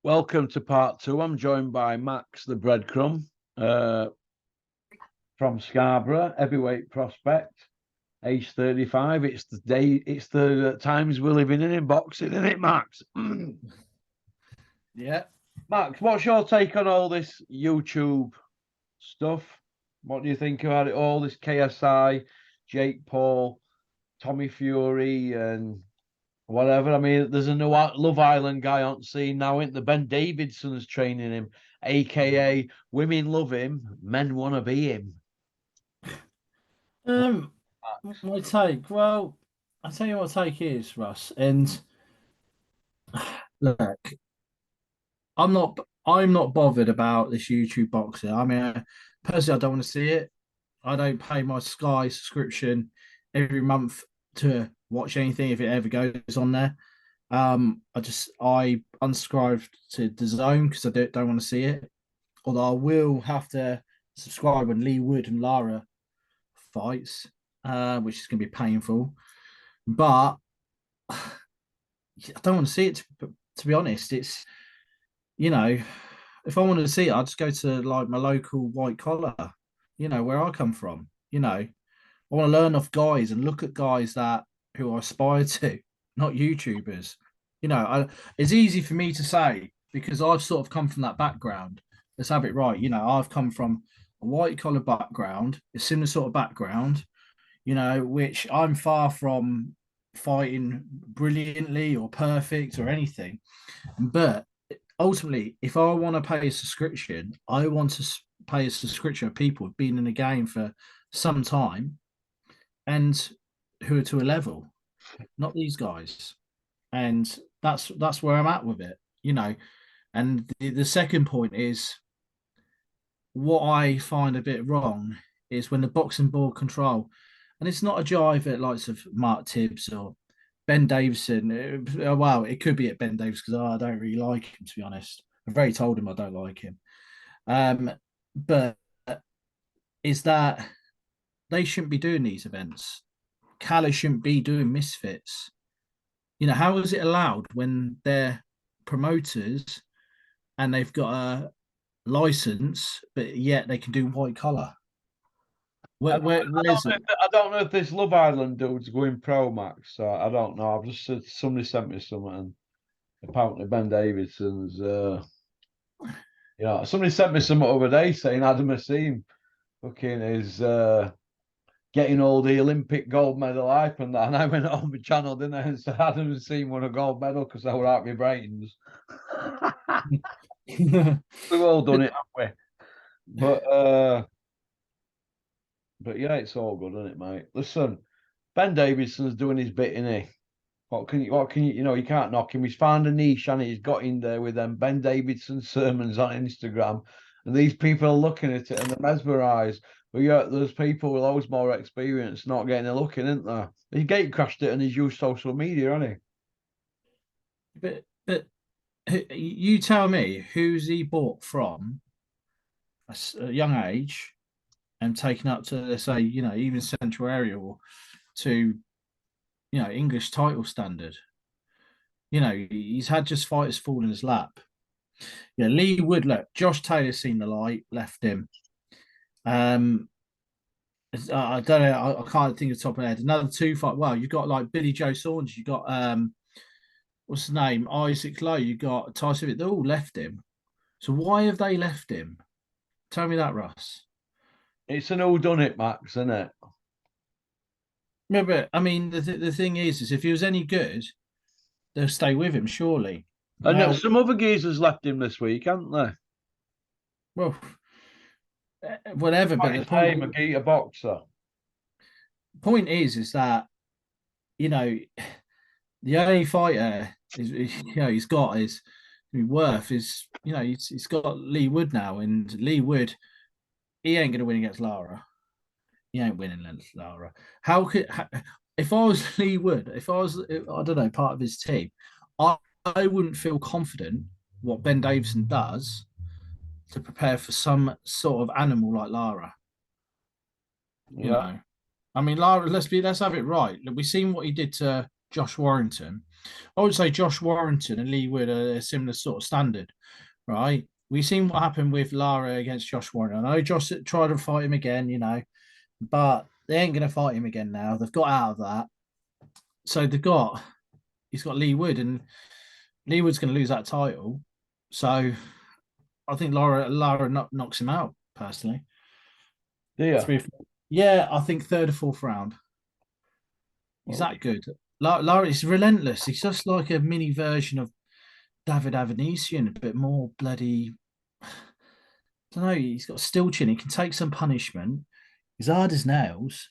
Welcome to part two. I'm joined by Max the Breadcrumb from Scarborough, heavyweight prospect, age 35. It's the times we're living in boxing, isn't it, Max? Yeah. Max, what's your take on all this YouTube stuff? What do you think about it all? This KSI, Jake Paul, Tommy Fury, and whatever. I mean, there's a new Love Island guy on scene now, isn't there? Ben Davidson's training him, aka women love him, men want to be him. My take. Well, I'll tell you what my take is, Russ. And look, I'm not bothered about this YouTube boxing. I mean, personally, I don't want to see it. I don't pay my Sky subscription every month to watch anything if it ever goes on there. I unsubscribed to the Zone because I don't want to see it. Although I will have to subscribe when Lee Wood and Lara fights, which is going to be painful. But I don't want to see it. To be honest, it's if I wanted to see it, I'd just go to like my local white collar, where I come from. I want to learn off guys and look at guys that who I aspire to, not YouTubers. It's easy for me to say because I've sort of come from that background. Let's have it right. I've come from a white collar background, a similar sort of background, which I'm far from fighting brilliantly or perfect or anything. But ultimately, if I want to pay a subscription, I want to pay a subscription of people who've been in the game for some time and who are to a level, not these guys. And that's where I'm at with it. And the second point is what I find a bit wrong is when the boxing board control, and it's not a jive at likes of Mark Tibbs or Ben Davidson. Well, it could be at Ben Davis because I don't really like him, to be honest. I've already told him I don't like him. But is that they shouldn't be doing these events. Cali shouldn't be doing misfits. How is it allowed when they're promoters and they've got a license, but yet they can do white collar? I Where's it? don't know if this Love Island dude's going pro, Max. So I don't know. I've just said somebody sent me something, and apparently Ben Davidson's. Somebody sent me something over day saying Adam Asim fucking is getting all the Olympic gold medal hype and that. And I went on my channel, didn't I? And said Adam Asim won a gold medal because I were out my brains. We've all done it, haven't we? But yeah, it's all good, isn't it, mate? Listen, Ben Davidson's doing his bit, isn't he? What can you, you can't knock him. He's found a niche and he's got in there with them Ben Davidson sermons on Instagram. And these people are looking at it and they're mesmerised. But yeah, there's people with loads more experience not getting a look in, isn't there? He gate crashed it and he's used social media, hasn't But you tell me who's he bought from a young age and taken up to, let's say, even central area or to, English title standard. He's had just fighters fall in his lap. Yeah, Lee Wood, look, Josh Taylor's seen the light, left him. I don't know, I can't think of the top of my head. Another two fight. Well, you've got like Billy Joe Saunders, you got what's his name? Isaac Lowe, you got Tyson. They all left him. So why have they left him? Tell me that, Russ. It's an all done it, Max, isn't it? No, but I mean, the thing is if he was any good, they'll stay with him, surely. And now, some other geezers left him this week, haven't they? Well, whatever. But the point, a boxer. Point is that the only fighter he's got is worth is he's got Lee Wood now, and Lee Wood he ain't gonna win against Lara. He ain't winning against Lara. If I was Lee Wood, if I was I don't know part of his team, I wouldn't feel confident what Ben Davidson does to prepare for some sort of animal like Lara. I mean, Lara. Let's have it right. We've seen what he did to Josh Warrington, I would say Josh Warrington and Lee Wood are a similar sort of standard, right? We've seen what happened with Lara against Josh Warrington. I know Josh tried to fight him again, but they ain't going to fight him again now. They've got out of that. So he's got Lee Wood, and Lee Wood's going to lose that title. So I think Lara knocks him out personally. Yeah. Yeah, I think third or fourth round. He's that good. Lara is relentless. He's just like a mini version of David Avanesian, a bit more bloody. I don't know. He's got a still chin. He can take some punishment. He's hard as nails.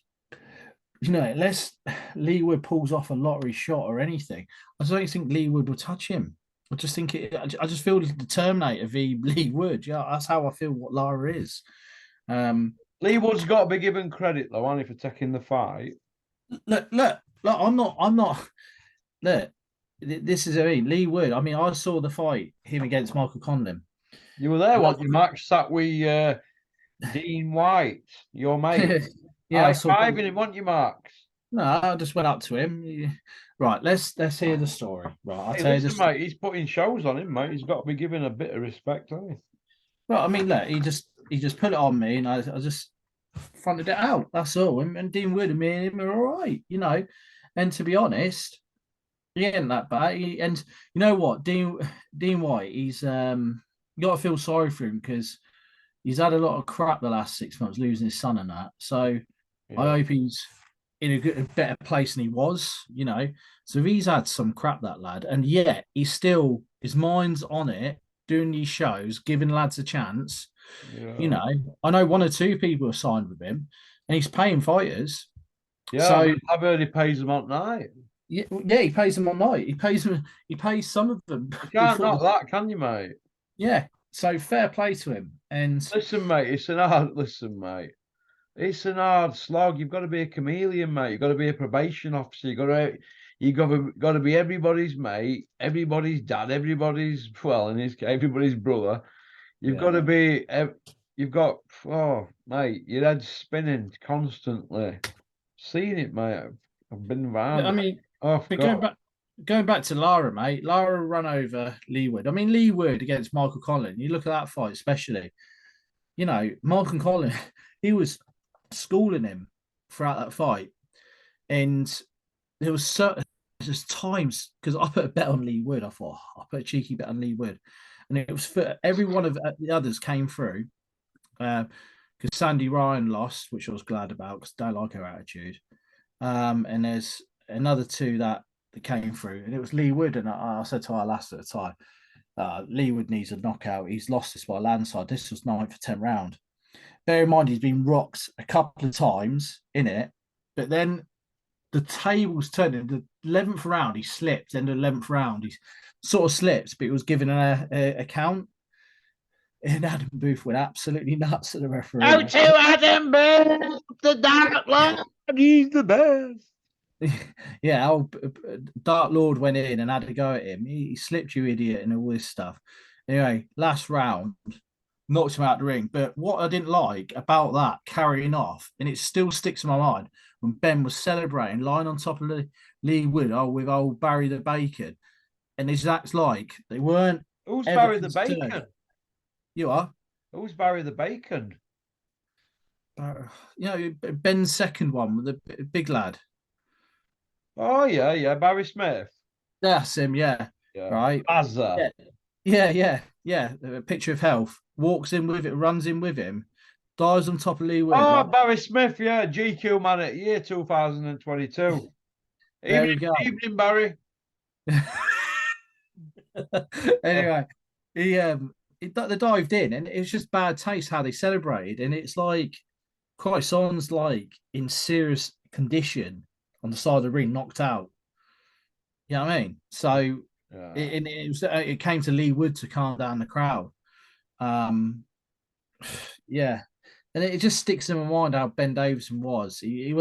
Unless Lee Wood pulls off a lottery shot or anything, I don't think Lee Wood will touch him. I just think I just feel the Terminator v Lee Wood. Yeah, that's how I feel what Lara is. Lee Wood's got to be given credit though, only for taking the fight. Look. I'm not. Look, this is Lee Wood. I mean, I saw the fight him against Michael Conlon. You were there, weren't you, Max? Sat with Dean White, your mate. Yeah, I fiving him, weren't you, Max? No, I just went up to him. Right, let's hear the story. Right, I'll tell listen, you mate. He's putting shows on him, mate. He's got to be given a bit of respect, hasn't he? Well, I mean, look, he just put it on me, and I just fronted it out. That's all. And Dean Wood and me and him are all right, And to be honest, he ain't that bad. And you know what, Dean White, he's you got to feel sorry for him because he's had a lot of crap the last 6 months, losing his son and that. So yeah. I hope he's in a better place than he was, So he's had some crap, that lad, and yet his mind's on it, doing these shows, giving lads a chance. Yeah. I know one or two people are signed with him, and he's paying fighters. Yeah, so I've heard he pays them on night. Yeah, he pays them on night. He pays some of them. You can't knock that, can you, mate? Yeah. So fair play to him. And listen, mate, it's an hard slog. You've got to be a chameleon, mate. You've got to be a probation officer. You've got to be everybody's mate, everybody's dad, in this case, everybody's brother. You've got to be. Mate, your head's spinning constantly. Seen it, mate. I've been around. I mean, going back to Lara, mate. Lara run over Lee Wood. I mean, Lee Wood against Michael Conlon. You look at that fight, especially. Michael Conlon, he was schooling him throughout that fight, and there was just times because I put a bet on Lee Wood. I thought I put a cheeky bet on Lee Wood, and it was for every one of the others came through. Because Sandy Ryan lost, which I was glad about because I don't like her attitude. And there's another two that came through, and it was Lee Wood. And I said to our last at the time, Lee Wood needs a knockout. He's lost this by landslide. This was 9 for 10 round. Bear in mind, he's been rocked a couple of times in it, but then the tables turned. In the 11th round, he slipped. End of the 11th round, he sort of slipped, but he was given a count. And Adam Booth went absolutely nuts at the referee. Oh, to Adam Booth, the Dark Lord, he's the best. Yeah, Dark Lord went in and had to go at him. He slipped, you idiot, and all this stuff. Anyway, last round, knocked him out the ring. But what I didn't like about that carrying off, and it still sticks in my mind, when Ben was celebrating, lying on top of Lee Wood, with old Barry the Bacon, and his acts like they weren't. Who's Barry the Bacon? You are. Who's Barry the Bacon? Ben's second one with the big lad. Oh yeah, Barry Smith. That's him, yeah. Right. Azza. Yeah. A picture of health. Walks in with it, runs in with him, dives on top of Lee Wood. Oh, Barry Smith, yeah, GQ man at year 2022. There you go. Evening, Barry. Anyway, they dived in, and it was just bad taste how they celebrated, and it's like Croissant's like in serious condition on the side of the ring, knocked out. You know what I mean? So it came to Lee Wood to calm down the crowd. Yeah, and it just sticks in my mind how Ben Davidson was. He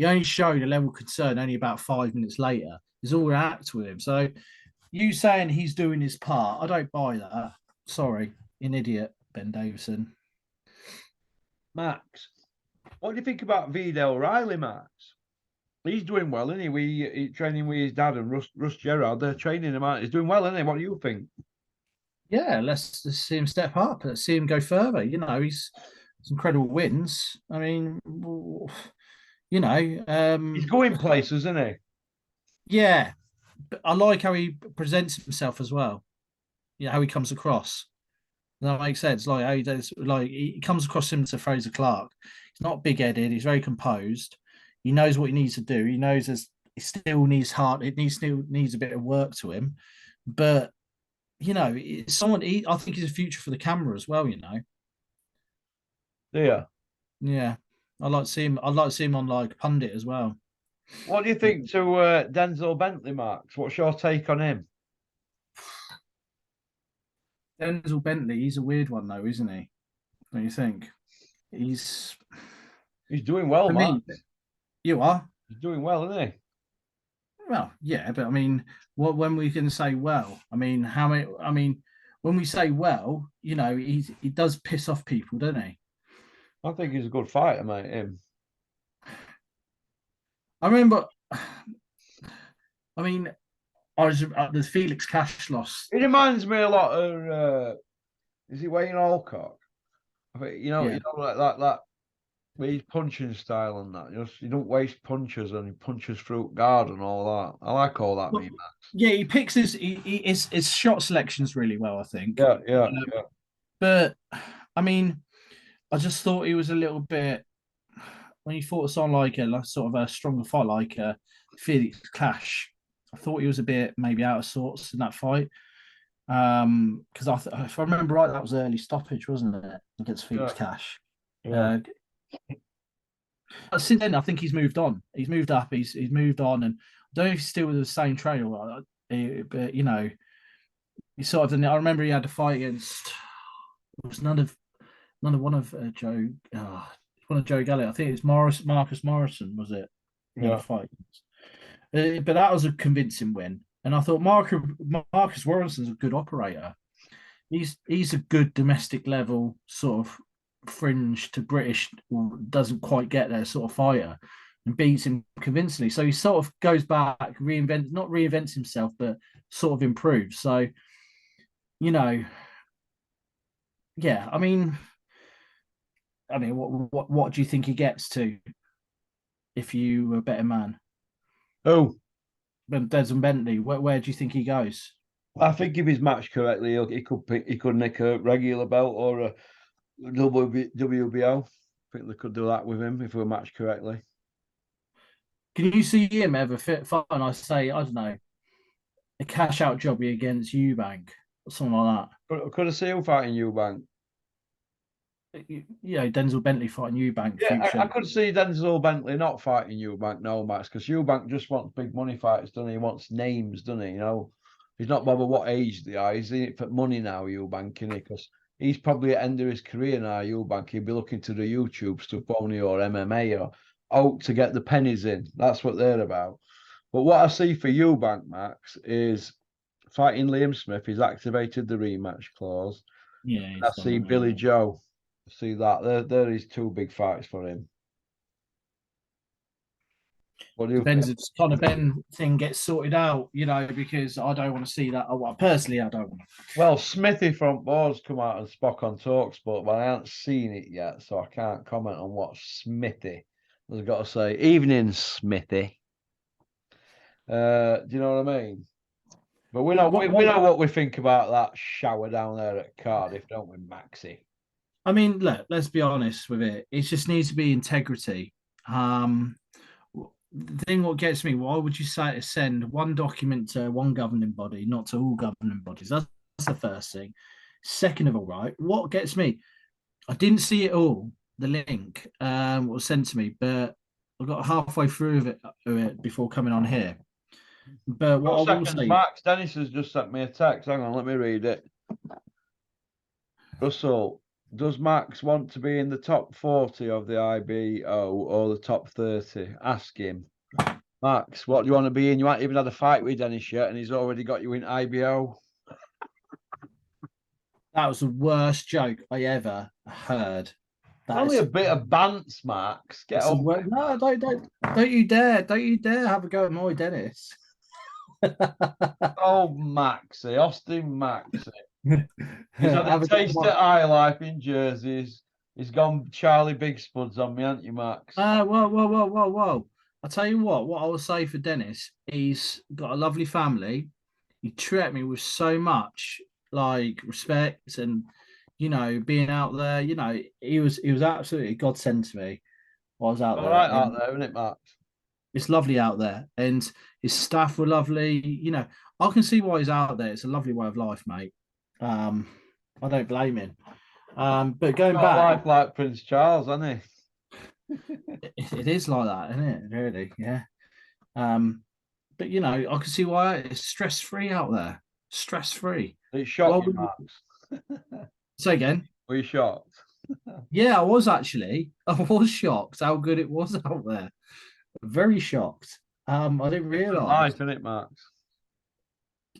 only showed a level of concern only about 5 minutes later. There's all act with him. So you saying he's doing his part, I don't buy that. Sorry, an idiot, Ben Davidson. Max, what do you think about Vidal Riley, Max? He's doing well, isn't he? He training with his dad and Russ Gerrard. They're training him out. He's doing well, isn't he? What do you think? Yeah, let's see him step up. Let's see him go further. He's some incredible wins. I mean, you know, He's going places, isn't he? yeah. But I like how he presents himself as well. How he comes across. Does that makes sense? Like how he does, like he comes across him to Fraser Clark. He's not big headed. He's very composed. He knows what he needs to do. He knows he still needs heart. Still needs a bit of work to him, but it's someone. I think he's a future for the camera as well. Yeah. Yeah, I'd like to see him. I'd like to see him on like pundit as well. What do you think to Denzel Bentley, Max? What's your take on him? Denzel Bentley, he's a weird one though, isn't he? What do you think? He's He's doing well, for Max. me. You are. He's doing well, isn't he? Well, yeah, but I mean, what when we can say well? I mean, how many? I mean, when we say well, he does piss off people, doesn't he? I think he's a good fighter, mate. Him. I remember. I mean, I was the Felix Cash loss. He reminds me a lot of. Is he Wayne Alcock? I think Yeah. like that. With his punching style and that, you don't waste punches and he punches through guard and all that. I like all that, Well, me Max. yeah, he picks his shot selections really well, I think. Yeah, yeah, yeah. But I mean, I just thought he was a little bit when you fought us on like a sort of a stronger fight like a Felix Clash. I thought he was a bit maybe out of sorts in that fight. Because if I remember right, that was early stoppage, wasn't it, against Felix Yeah, Cash? yeah. Since then, I think he's moved on. He's moved up. He's moved on, and I don't know if he's still with the same trainer, but he sort of. I remember he had a fight against. It was none of one of Joe. One of Joe Gallagher. I think it's Marcus Morrison. Was it? He had a Yeah. fight. But that was a convincing win, and I thought Marcus Morrison's a good operator. He's a good domestic level sort of fringe to British, doesn't quite get there sort of fighter, and beats him convincingly. So he sort of goes back, not reinvents himself, but sort of improves. So, yeah. What do you think he gets to if you were a better man? Oh, Denzel Bentley, where do you think he goes? I think if he's matched correctly, he could nick a regular belt or a WBO. I think they could do that with him if we were matched correctly. Can you see him ever fit fine? I say, I don't know, a cash out jobby against Eubank or something like Could I see him fighting Eubank? that. Denzel Bentley fighting Eubank Yeah, future. I could see Denzel Bentley not fighting Eubank, no, Max, because Eubank just wants big money fights, doesn't he? He wants names, doesn't he? He's not bothered what age they are. He's in it for money now, Eubank, isn't he? Because he's probably at the end of his career now, Eubank. He'll be looking to the YouTube stuff only or MMA or out to get the pennies in. That's what they're about. But what I see for Eubank, Max, is fighting Liam Smith. He's activated the rematch clause. Yeah, I he's done see that. Billy Joe. See that there is two big fights for him. What do you Depends think? if this Conor Benn thing gets sorted out, because I don't want to see that. Personally, I don't want to. Well, Smithy front board's come out and Spock on Talksport, but I haven't seen it yet, so I can't comment on what Smithy has got to say. Evening, Smithy. Do you know what I mean? But we know we know what we think about that shower down there at Cardiff, don't we, Maxi? I mean, look, let's be honest with it. It just needs to be integrity. The thing what gets me, why would you say to send one document to one governing body, not to all governing bodies? That's the first thing. Second of all, right, what gets me, I didn't see it all, the link was sent to me, but I got halfway through of it before coming on here. But what I will Seconds, say, Max. Dennis has just sent me a text. Hang on, let me read it. Russell, does Max want to be in the top 40 of the IBO or the top 30? Ask him. Max, what do you want to be in? You haven't even had a fight with Dennis yet, and he's already got you in IBO. that was the worst joke I ever heard. That Only a is bit of bants, Max. Get some on. work. No, don't you dare. Don't you dare have a go at my Dennis. Oh, Maxie, Austin Maxie. He's had a Have a go at taste my. of high life in jerseys. He's gone Charlie Big Spuds on me, hasn't you, Max? Whoa. I'll tell you what I will say for Dennis, he's got a lovely family. He treated me with so much like respect and being out there, he was absolutely a godsend to me. While I was out All there, right out and there, isn't it, Max? it's lovely out there, and his staff were lovely. I can see why he's out there. It's a lovely way of life, mate. I don't blame him. But going Got a back, life like Prince Charles, hasn't it is like that, isn't it? Really, yeah. But I can see why it's stress free out there. Stress free. he? It shocked Well, you, Max. say again. Were you shocked? Yeah, I was actually. I was shocked how good it was out there. Very shocked. I didn't Different realise life, isn't it, Max?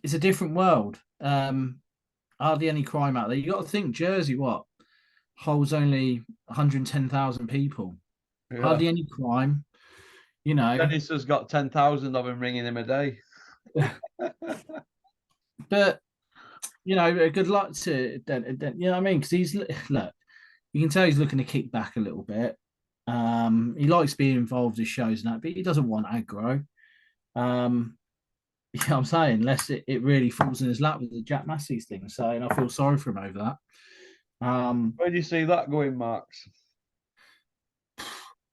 it's a different world. Hardly any crime out there. You got to think Jersey, what holds only 110,000 people. Yeah. Hardly any crime. You know, Dennis has got 10,000 of him ringing him a day. but good luck to you know what I mean? Because he's look, you can tell he's looking to kick back a little bit. He likes being involved in shows and that, but he doesn't want aggro. You know what I'm saying? Unless it really falls in his lap with the Jack Massey's thing. So, and I feel sorry for him over that. Where do you see that going, Max?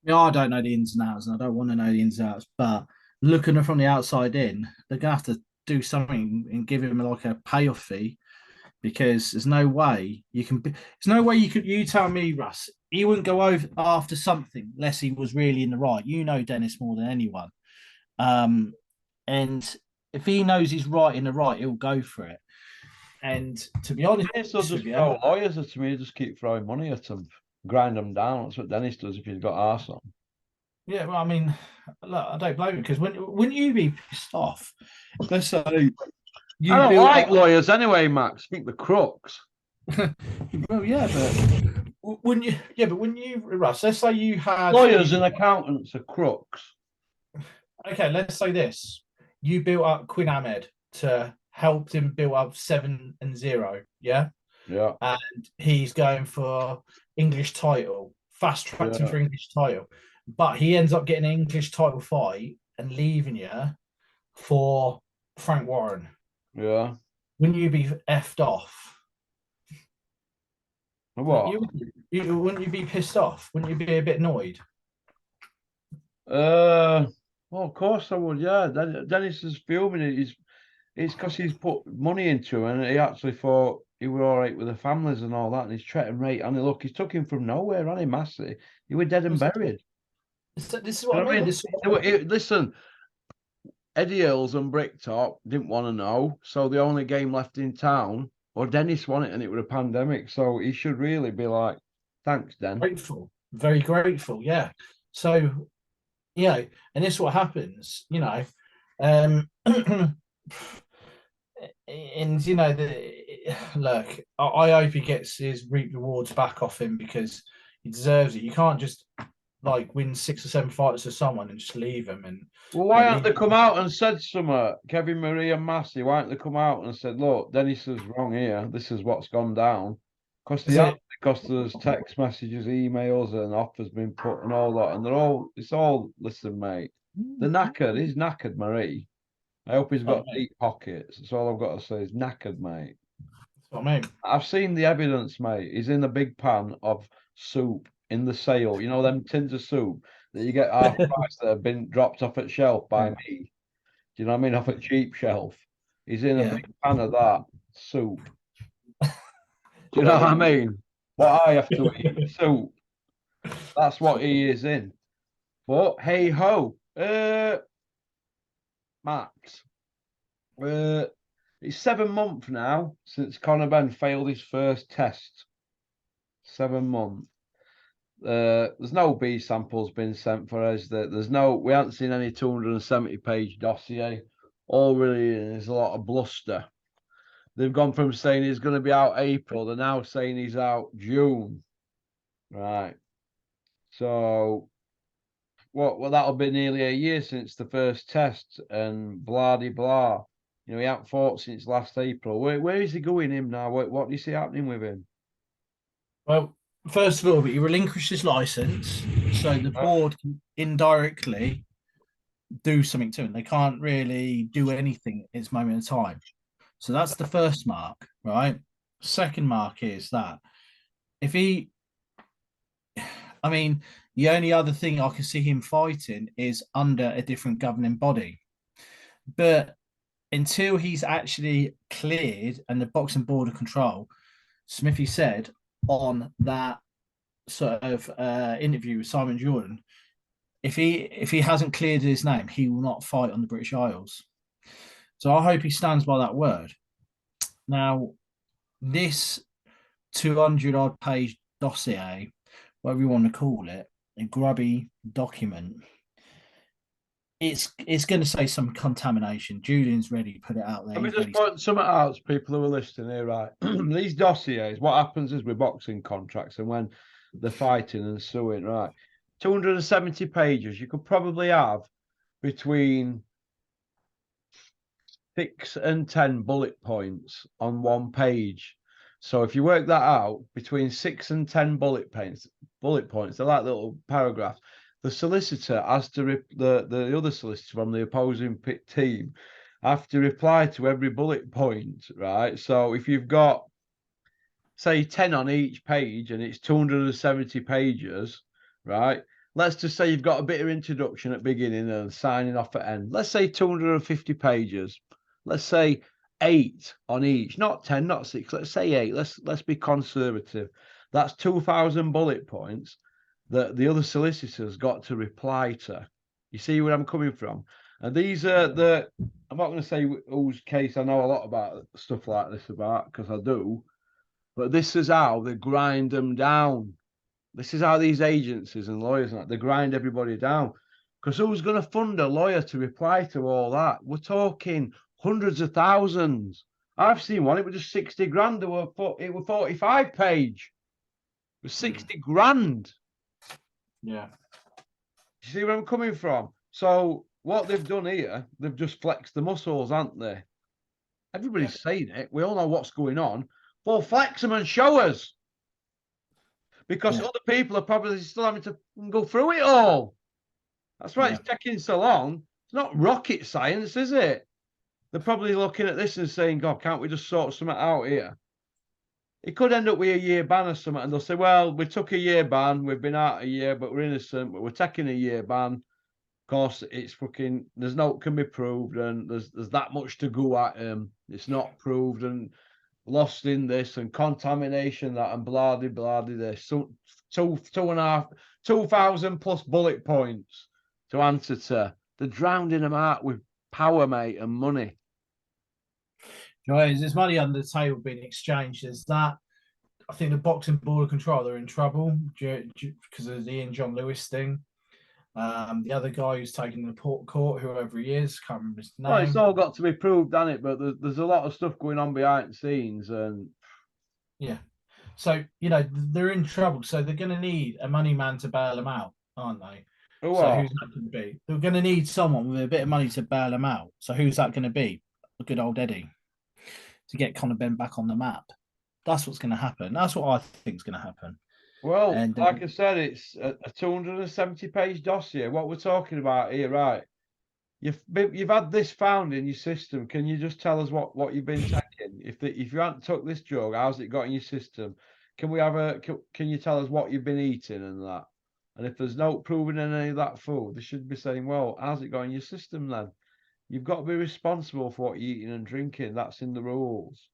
Yeah, I don't know the ins and outs, and I don't want to know the ins and outs. But looking from the outside in, they're gonna have to do something and give him like a payoff fee because there's no way you can. There's no way you could. You tell me, Russ, he wouldn't go over after something unless he was really in the right. You know Dennis more than anyone, and if he knows he's right in the right, he'll go for it. And to be honest Dennis will with just you, throw lawyers at me, just keep throwing money at them, grind them down. That's what Dennis does if he's got arse on. yeah, well, I mean, look, I don't blame him because when you be pissed off, let's say I you don't build like up, lawyers anyway, Max. I think the crooks. well, yeah, but when you Russ, let's say you had Lawyers and accountants are crooks. okay, let's say this, you built up Quinn Ahmed to help him build up 7-0, yeah, Yeah. and he's going for English title, fast tracked him Yeah. for English title, but he ends up getting an English title fight and leaving you for Frank Warren. Yeah. Wouldn't you be effed off? What? Wouldn't you be pissed off? Wouldn't you be a bit annoyed? Well, of course I would. Yeah. Dennis is filming it. It's because he's put money into it, and he actually thought he were all right with the families and all that, and he's treating right. And look, he's took him from nowhere, hasn't he, Massey? He were dead and buried. This is what I mean. Listen, Eddie Hills and Bricktop didn't want to know, so the only game left in town, or Dennis won it, and it was a pandemic. So he should really be like, "Thanks, Den." Grateful, very grateful. Yeah. So, and this is what happens. And look, I hope he gets his reap rewards back off him because he deserves it. You can't just like win 6 or 7 fights to someone and just leave him. And Well, why aren't they come out and said something? Kevin Marie and Massey, why aren't they come out and said, look, Dennis is wrong here. This is what's gone down. Because there's text messages, emails, and offers been put and all that. And it's all, listen, mate. The knackered, he's knackered, Marie. I hope he's got deep pockets. That's all I've got to say. He's knackered, mate. That's what I mean. I've seen the evidence, mate. He's in a big pan of soup in the sale. You know, them tins of soup that you get half price that have been dropped off at shelf by me. Do you know what I mean? Off a cheap shelf. He's in a big pan of that soup. Do you know what I mean? What I have to eat, soup. That's what he is in. But hey ho, Max. It's 7 months now since Conor Benn failed his first test. 7 months. There's no B samples been sent for us. We haven't seen any 270-page dossier. All really is a lot of bluster. They've gone from saying he's going to be out April, they're now saying he's out June. Right. So what? Well, that'll be nearly a year since the first test, and blah de blah. He hasn't fought since last April. Where is he going him now? What do you see happening with him? Well, first of all, he relinquished his license, so the board can indirectly do something to him. They can't really do anything at this moment in time. So that's the first mark, right? Second mark is that if he, I mean, the only other thing I can see him fighting is under a different governing body. But until he's actually cleared and the boxing board of control, Smithy said on that sort of interview with Simon Jordan, if he hasn't cleared his name, he will not fight on the British Isles. So I hope he stands by that word. Now, this 200 odd page dossier, whatever you want to call it, a grubby document, it's going to say some contamination. Julian's ready to put it out there. Let me He's just ready. point something out to people who are listening here, right? These dossiers, what happens is with boxing contracts and when they're fighting and suing, right? 270 pages, you could probably have between 6 and 10 bullet points on one page. So if you work that out, between 6 and 10 bullet points, they're like little paragraphs. The solicitor has to the other solicitor from the opposing team have to reply to every bullet point, right? So if you've got say 10 on each page and it's 270 pages, right? Let's just say you've got a bit of introduction at beginning and signing off at end. Let's say 250 pages. Let's say 8 on each, not 10, not 6. Let's say 8. Let's be conservative. That's 2,000 bullet points that the other solicitors got to reply to. You see where I'm coming from? And these are I'm not going to say whose case I know a lot about stuff like this about, because I do, but this is how they grind them down. This is how these agencies and lawyers they grind everybody down. Because who's going to fund a lawyer to reply to all that? We're talking hundreds of thousands. I've seen one. It was just 60 grand. It was 45 page. It was 60 grand. Yeah. You see where I'm coming from? So what they've done here, they've just flexed the muscles, haven't they? Everybody's saying it. We all know what's going on. Well, flex them and show us. Because other people are probably still having to go through it all. That's why it's taking so long. It's not rocket science, is it? They're probably looking at this and saying, God, can't we just sort something out here? It could end up with a year ban or something, and they'll say, well, we took a year ban, we've been out a year, but we're innocent, but we're taking a year ban. Of course, it's fucking, there's no can be proved, and there's that much to go at him. It's not proved, and lost in this, and contamination, that, and blah, blah, this. So 2,000 plus bullet points to answer to. They're drowning them out with power, mate, and money. There's money under the table being exchanged. There's that. I think the boxing board of control, they're in trouble because of the Ian John Lewis thing. The other guy who's taking the court, whoever he is, can't remember his name. Well, it's all got to be proved, hasn't it? But there's a lot of stuff going on behind the scenes, and yeah. So they're in trouble. So they're going to need a money man to bail them out, aren't they? who's that going to be? They're going to need someone with a bit of money to bail them out. So who's that going to be? A good old Eddie to get Conor Benn back on the map. That's what's going to happen. That's what I think is going to happen. Well, and like I said, it's a 270-page dossier. What we're talking about here, right? You've had this found in your system. Can you just tell us what you've been taking? If you hadn't took this drug, how's it got in your system? Can you tell us what you've been eating and that? And if there's no proving in any of that food, they should be saying, well, how's it got in your system then? You've got to be responsible for what you're eating and drinking. That's in the rules,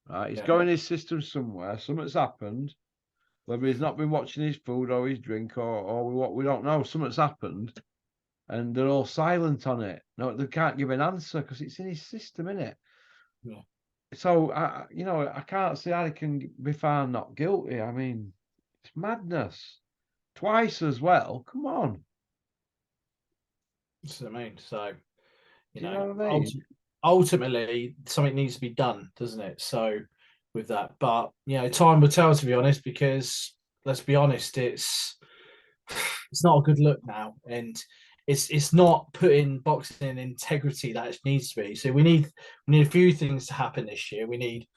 right? It's going in his system somewhere. Something's happened. Whether he's not been watching his food or his drink or what, we don't know. Something's happened. And they're all silent on it. No, they can't give an answer because it's in his system, isn't it? Yeah. So I can't see how they can be found not guilty. I mean, it's madness. Twice as well. Come on. That's what I mean. So, you know what I mean? Ultimately, something needs to be done, doesn't it? So, with that, but time will tell, to be honest, because let's be honest, it's it's not a good look now, and it's not putting boxing in integrity that it needs to be. So we need a few things to happen this year. We need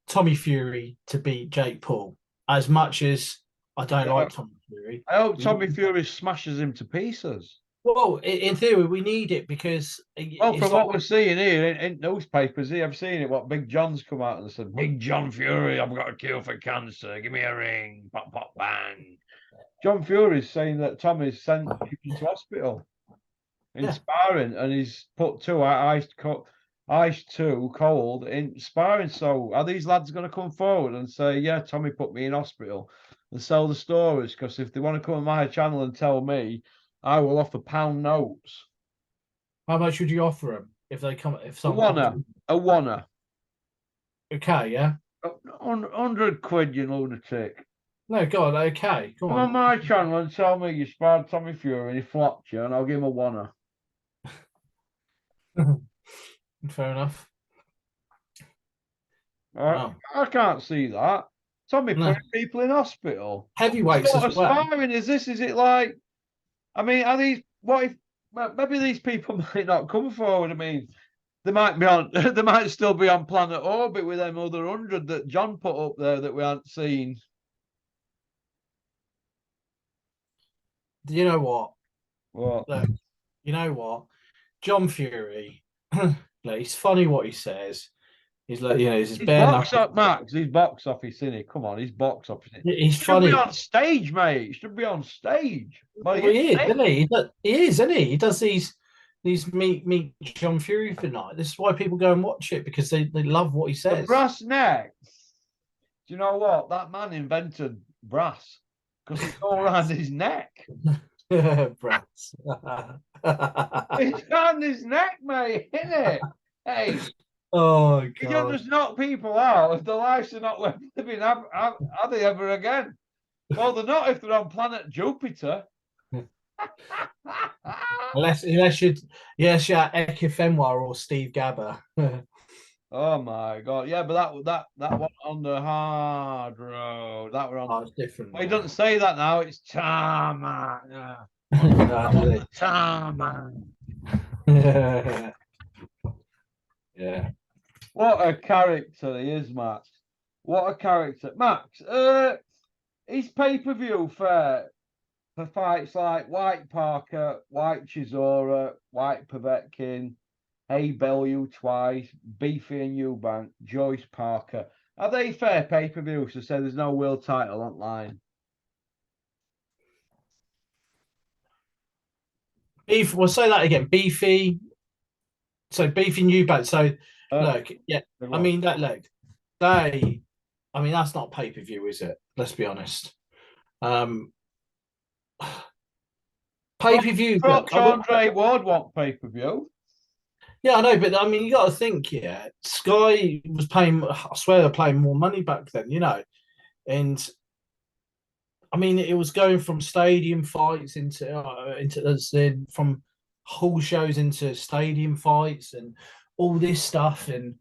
Tommy Fury to beat Jake Paul. As much as I don't Yeah. like Tommy Fury, I hope we Tommy need, Fury smashes him to pieces. well, in theory, we need it because Well, from it's like what we're seeing here in newspapers, here, I've seen it. What Big John's come out and said, Big John Fury, I've got a cure for cancer. Give me a ring. Pop, pop, bang. John Fury's saying that Tommy's sent him to hospital in yeah. sparring and he's put ice two cold in sparring. So are these lads going to come forward and say, yeah, Tommy put me in hospital and sell the stories? Because if they want to come on my channel and tell me, I will offer pound notes. How much would you offer them if they come? If A someone comes, wanna, a wanna. okay, yeah. 100 quid, you lunatic. No, God, okay, go Come on on. my channel and tell me you sparred Tommy Fury and he flopped you, and I'll give him a wanna. Fair enough. Right? Wow. I can't see that. Tommy No. putting people in hospital. What Heavyweights sort as of well. sparring is this? Is it like, I mean, are these, what if, maybe these people might not come forward. I mean, they might be on, they might still be on planet orbit with them other 100 that John put up there that we haven't seen. Do you know what? What? Look, you know what? John Fury, like, it's funny what he says. He's like, he's just He's bare box knuckles. up, Max. He's box office, isn't he? Come on, he's box office. He's Should be funny. on stage, mate. Should be on stage. Well, Well, you he is, think isn't he? He is, isn't he? He does these meet John Fury for night. This is why people go and watch it because they love what he the says. brass neck. Do you know what? That man invented brass because it's all around his neck. Brats. It's around his neck, mate, isn't it? Hey, Oh you don't God. just knock people out if their lives are not worth living, are they ever again? Well, they're not if they're on planet Jupiter. Unless you yes, yeah, Eke Fenwar or Steve Gabber. Oh my god, yeah, but that one on the hard road. That were on. Oh, it's different Well, he now. doesn't say that now. It's tarmac. Yeah. I'm on No, the tarmac. yeah. What a character he is, Max. What a character, Max. Is pay-per-view fair for fights like White Parker, White Chisora, White Povetkin, Hey Bellew twice, Beefy and Eubank, Joyce Parker? Are they fair pay-per-views to say there's no world title online? Beef. We'll say that again. Beefy. So Beefy and Eubank. So Uh, look, yeah. I mean that. Look, they. I mean that's not pay per view, is it? Let's be honest. Um, pay per view. Look, Andre Ward want pay-per-view. yeah, I know, but I mean, you got to think. Yeah, Sky was paying. I swear they're paying more money back then. And I mean, it was going from stadium fights into from whole shows into stadium fights and all this stuff. And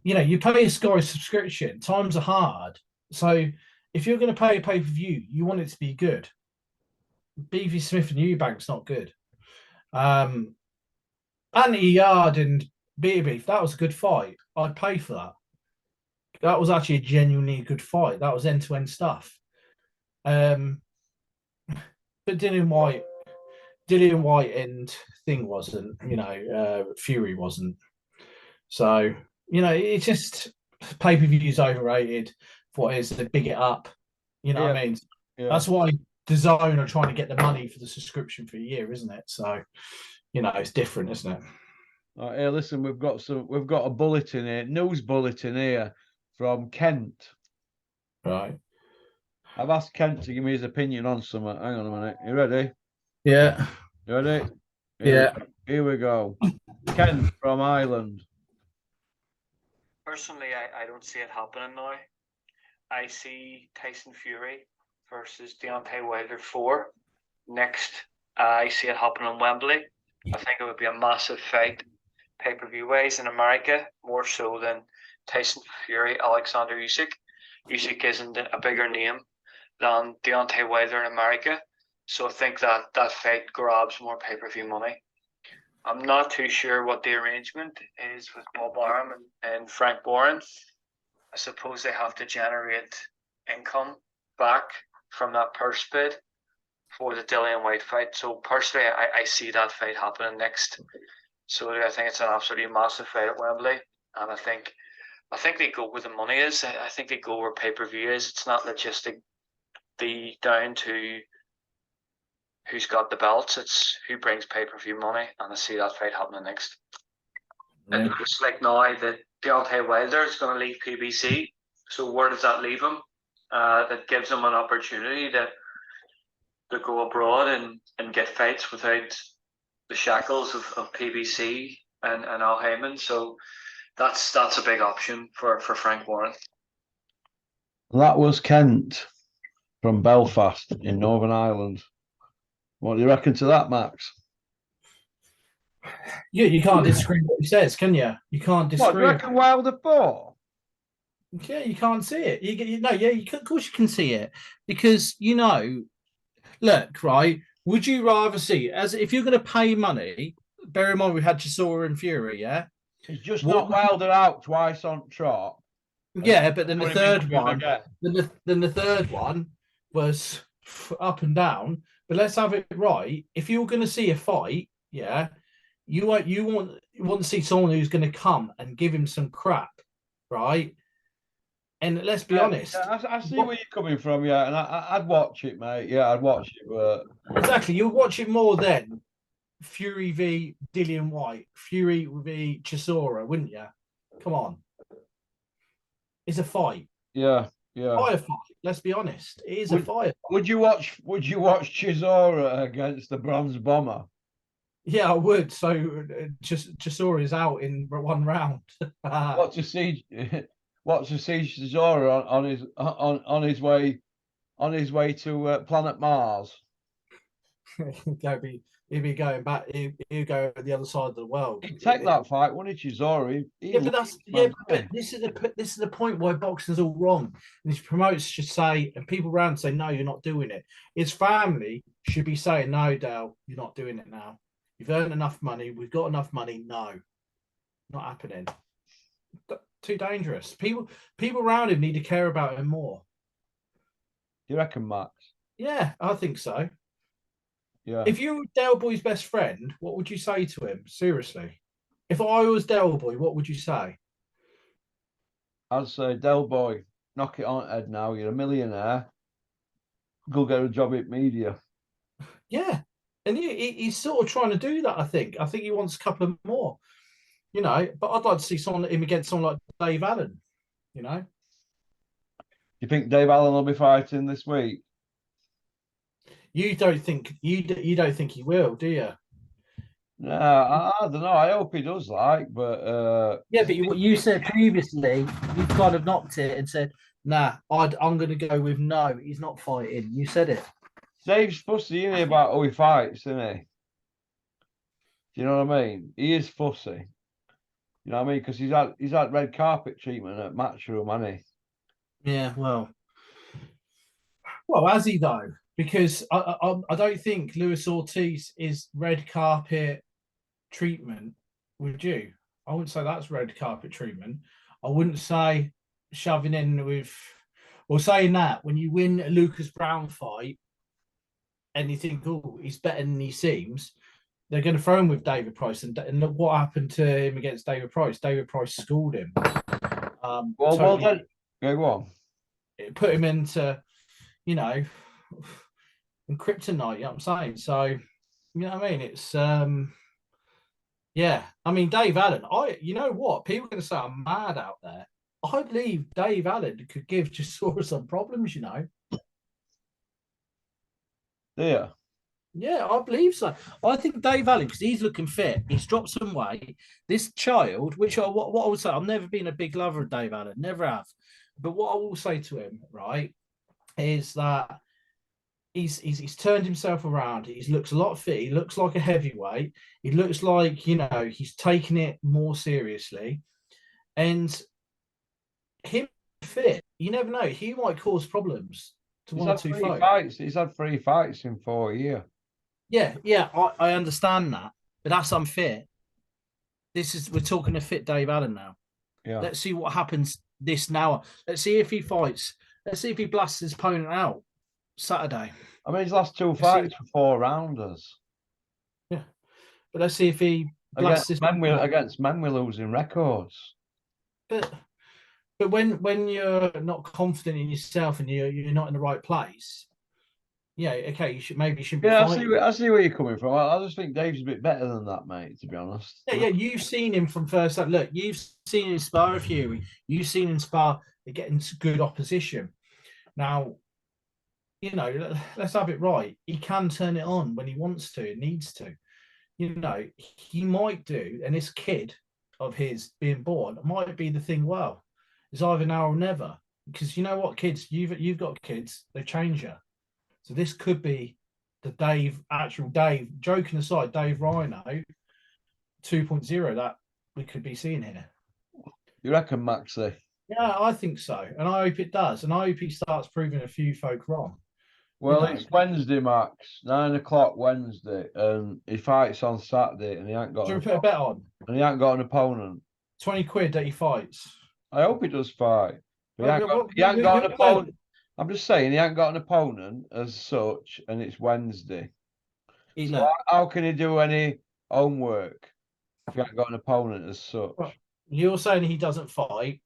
you pay a Sky subscription. Times are hard, so if you're going to pay a pay per view, you want it to be good. Beefy Smith and Eubank's not good. Anthony Yard and Beer Beef, that was a good fight. I'd pay for that. That was actually a genuinely good fight. That was end to end stuff. But Dillian White and thing wasn't. Fury wasn't. So it's just pay per views overrated. For what it is, they big it up. You know what I mean? Yeah. That's why DAZN are trying to get the money for the subscription for a year, isn't it? So it's different, isn't it? All right, hey, listen, we've got a bulletin here, news bulletin here from Kent. Right. I've asked Kent to give me his opinion on something. Hang on a minute. You ready? Yeah. You ready? Yeah. Here we go. Kent from Ireland. Personally, I don't see it happening now. I see Tyson Fury versus Deontay Wilder 4 next. I see it happening in Wembley. I think it would be a massive fight, pay-per-view wise in America, more so than Tyson Fury, Alexander Usyk. Usyk isn't a bigger name than Deontay Wilder in America. So I think that fight grabs more pay-per-view money. I'm not too sure what the arrangement is with Bob Arum and Frank Warren. I suppose they have to generate income back from that purse bid for the Dillian White fight. So personally, I see that fight happening next. So I think it's an absolutely massive fight at Wembley, and I think they go where the money is. I think they go where pay-per-view is. It's not logistic down to who's got the belts. It's who brings pay-per-view money, and I see that fight happening next. Yeah. It looks like now that Deontay Wilder is going to leave PBC. So where does that leave him? That gives him an opportunity to go abroad and get fights without the shackles of PBC and Al Heyman. So that's a big option for Frank Warren. That was Kent from Belfast in Northern Ireland. What do you reckon to that, Max? Yeah, you can't disagree with what he says, can you? You can't disagree. What, do you reckon Wilder fought? Yeah, you can't see it. Of course you can see it because look, right. Would you rather see as if you're going to pay money? Bear in mind we had Chisora and Fury, yeah. He's just knocked Wilder out twice on trot. Yeah, but then the third one, then the third one was up and down. But let's have it right. If you're going to see a fight, yeah, you want to see someone who's going to come and give him some crap, right? And let's be honest. Yeah, I see where you're coming from, yeah, and I'd watch it, mate. Yeah, I'd watch it, but exactly, you'll watch it more than Fury v Dillian White, Fury v Chisora, wouldn't you? Come on, it's a fight. Yeah. Fire fight. Let's be honest, it is a fire fight. Would you watch Chisora against the Bronze Bomber? Yeah, I would. So Chisora is out in one round. What to see Chisora on his way to planet Mars? He'd be going back. He'd go to the other side of the world. He'd take that fight, wouldn't he, Chisora? But this is the point why boxing's all wrong. And his promoters should say, and people around say, no, you're not doing it. His family should be saying, no, Dale, you're not doing it now. You've earned enough money. We've got enough money. No, not happening. Too dangerous. People around him need to care about him more. Do you reckon, Max? Yeah, I think so. Yeah. If you were Del Boy's best friend, what would you say to him? Seriously. If I was Del Boy, what would you say? I'd say, Del Boy, knock it on head now. You're a millionaire. Go get a job at media. Yeah. And he's sort of trying to do that, I think. I think he wants a couple more, but I'd like to see him against someone like Dave Allen, Do you think Dave Allen will be fighting this week? You don't think he will, do you? No, I don't know. I hope he does, but yeah. But what you said previously, you kind of knocked it and said, "Nah, I'm going to go with no. He's not fighting." You said it. Dave's fussy, isn't he, about who he fights, isn't he? Do you know what I mean? He is fussy. You know what I mean? Because he's had red carpet treatment at Matchroom, hasn't he? Yeah. Well, has he though? Because I don't think Luis Ortiz is red carpet treatment. Would you? I wouldn't say that's red carpet treatment. I wouldn't say shoving in with, or saying that when you win a Lucas Brown fight and you think, oh, he's better than he seems, they're going to throw him with David Price. And look what happened to him against David Price. David Price schooled him. Well done. Go on. It put him into, and kryptonite, you know what I'm saying? So, you know what I mean? It's yeah. I mean, Dave Allen, you know what? People are gonna say I'm mad out there. I believe Dave Allen could give Chisora some problems, Yeah. Yeah, I believe so. I think Dave Allen, because he's looking fit, he's dropped some weight. This child, what I would say, I've never been a big lover of Dave Allen, never have. But what I will say to him, right, is that he's turned himself around. He looks a lot fit. He looks like a heavyweight. He looks like, he's taking it more seriously. And him fit, you never know. He might cause problems to He's one or had two 3 fights. fights. He's had 3 fights in 4 years. Yeah, I understand that, but that's unfair. We're talking a fit Dave Allen now. Yeah. Let's see what happens this now. Let's see if he fights. Let's see if he blasts his opponent out Saturday. I mean, his last 2 fights were 4 rounders. Yeah, but let's see if he blasts Against men with losing records. But when you're not confident in yourself and you're not in the right place, yeah, okay, you shouldn't be Yeah, fighting. I see where you're coming from. I just think Dave's a bit better than that, mate, to be honest. Yeah, you've seen him from first up. Look, you've seen him spar with Fury. You've seen him spar getting good opposition. Now, let's have it right. He can turn it on when he wants to, needs to. He might do, and this kid of his being born might be the thing. Well, it's either now or never. Because you know what, kids, you've got kids, they change you. So this could be the actual Dave, joking aside, Dave Rhino 2.0 that we could be seeing here. You reckon, Maxie? Yeah, I think so. And I hope it does. And I hope he starts proving a few folk wrong. Well, it's Wednesday, Max. 9 o'clock Wednesday, and he fights on Saturday, and he ain't got. Should we put a bet on? And he ain't got an opponent. 20 quid that he fights. I hope he does fight. He ain't got an opponent. I'm just saying he ain't got an opponent as such, and it's Wednesday. So how can he do any homework if he ain't got an opponent as such? You're saying he doesn't fight.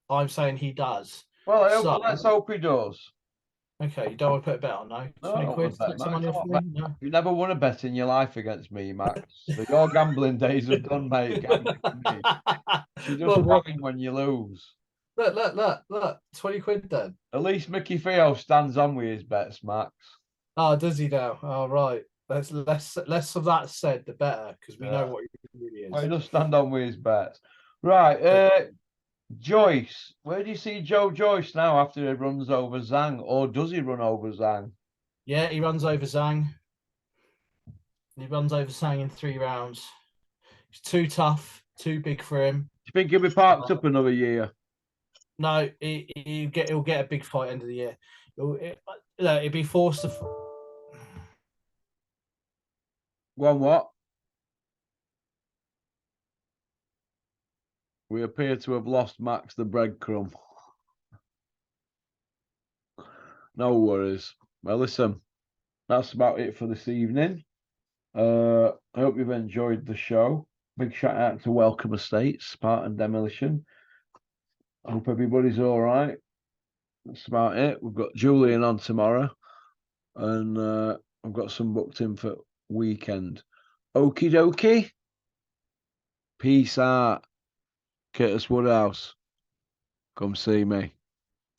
I'm saying he does. Well, let's hope he does. Okay, you don't want to put a bet on, no? 20 quid? No. You've never won a bet in your life against me, Max. So your gambling days are done, mate. Gambling for me. You just crying when you lose. Look. 20 quid then. At least Mickey Theo stands on with his bets, Max. Oh, does he now? Oh, right. Less of that said, the better, because we know what he really is. Well, he does stand on with his bets. Right. Joyce, where do you see Joe Joyce now after he runs over Zhang, or does he run over Zhang? Yeah, he runs over Zhang. He runs over Zhang in 3 rounds. He's too tough, too big for him. Do you think he'll be parked up another year? No, he'll get a big fight end of the year. He'll be forced to. Go on, what? We appear to have lost Max the breadcrumb. No worries. Well, listen, that's about it for this evening. I hope you've enjoyed the show. Big shout out to Welcome Estates, Spartan Demolition. I hope everybody's all right. That's about it. We've got Julian on tomorrow, and I've got some booked in for weekend. Okie dokie. Peace out. Curtis Woodhouse. Come see me.